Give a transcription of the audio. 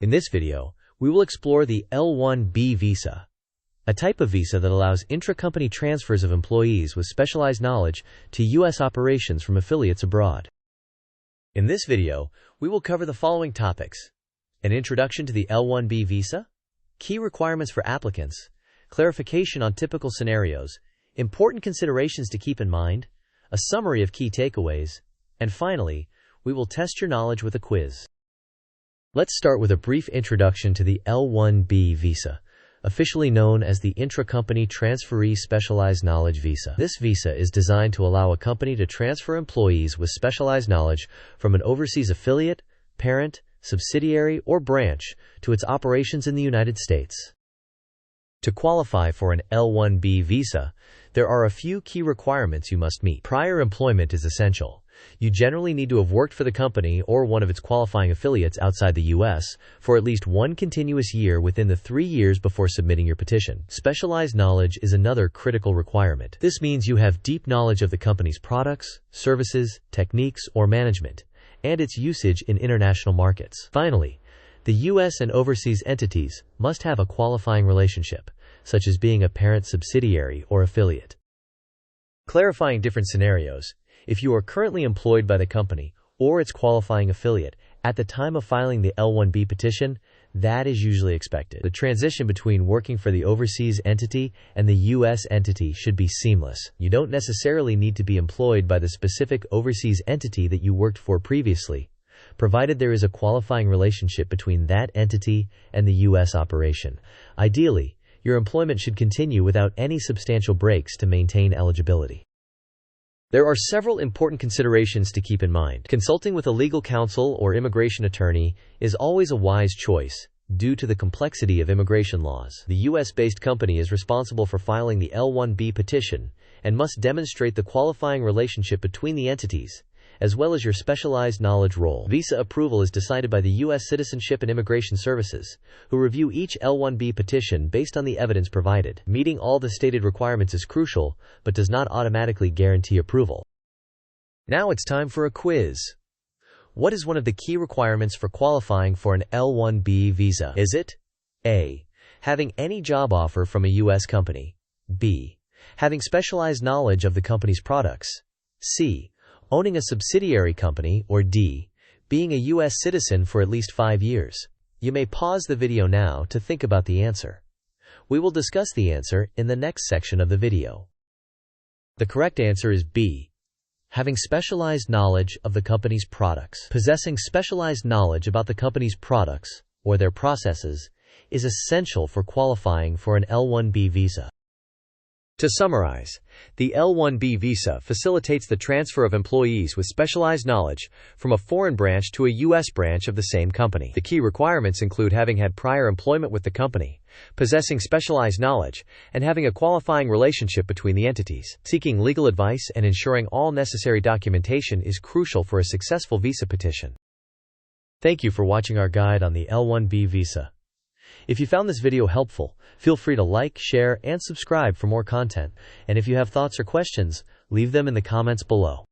In this video, we will explore the L-1B visa, a type of visa that allows intra-company transfers of employees with specialized knowledge to U.S. operations from affiliates abroad. In this video, we will cover the following topics: an introduction to the L-1B visa, key requirements for applicants, clarification on typical scenarios, important considerations to keep in mind, a summary of key takeaways, and finally, we will test your knowledge with a quiz. Let's start with a brief introduction to the L-1B visa, officially known as the Intra-Company Transferee Specialized Knowledge Visa. This visa is designed to allow a company to transfer employees with specialized knowledge from an overseas affiliate, parent, subsidiary, or branch to its operations in the United States. To qualify for an L-1B visa, there are a few key requirements you must meet. Prior employment is essential. You generally need to have worked for the company or one of its qualifying affiliates outside the U.S. for at least one continuous year within the 3 years before submitting your petition. Specialized knowledge is another critical requirement. This means you have deep knowledge of the company's products, services, techniques, or management, and its usage in international markets. Finally, the U.S. and overseas entities must have a qualifying relationship, such as being a parent subsidiary or affiliate. Clarifying different scenarios: if you are currently employed by the company or its qualifying affiliate at the time of filing the L-1B petition, that is usually expected. The transition between working for the overseas entity and the U.S. entity should be seamless. You don't necessarily need to be employed by the specific overseas entity that you worked for previously, provided there is a qualifying relationship between that entity and the U.S. operation. Ideally, your employment should continue without any substantial breaks to maintain eligibility. There are several important considerations to keep in mind. Consulting with a legal counsel or immigration attorney is always a wise choice due to the complexity of immigration laws. The U.S.-based company is responsible for filing the L-1B petition and must demonstrate the qualifying relationship between the entities, as well as your specialized knowledge role. Visa approval is decided by the U.S. Citizenship and Immigration Services, who review each L-1B petition based on the evidence provided. Meeting all the stated requirements is crucial, but does not automatically guarantee approval. Now it's time for a quiz. What is one of the key requirements for qualifying for an L-1B visa? Is it A, having any job offer from a U.S. company, B, having specialized knowledge of the company's products, C, owning a subsidiary company, or D, being a U.S. citizen for at least 5 years? You may pause the video now to think about the answer. We will discuss the answer in the next section of the video. The correct answer is B, having specialized knowledge of the company's products. Possessing specialized knowledge about the company's products, or their processes, is essential for qualifying for an L-1B visa. To summarize, the L-1B visa facilitates the transfer of employees with specialized knowledge from a foreign branch to a U.S. branch of the same company. The key requirements include having had prior employment with the company, possessing specialized knowledge, and having a qualifying relationship between the entities. Seeking legal advice and ensuring all necessary documentation is crucial for a successful visa petition. Thank you for watching our guide on the L-1B visa. If you found this video helpful, feel free to like, share, and subscribe for more content. And if you have thoughts or questions, leave them in the comments below.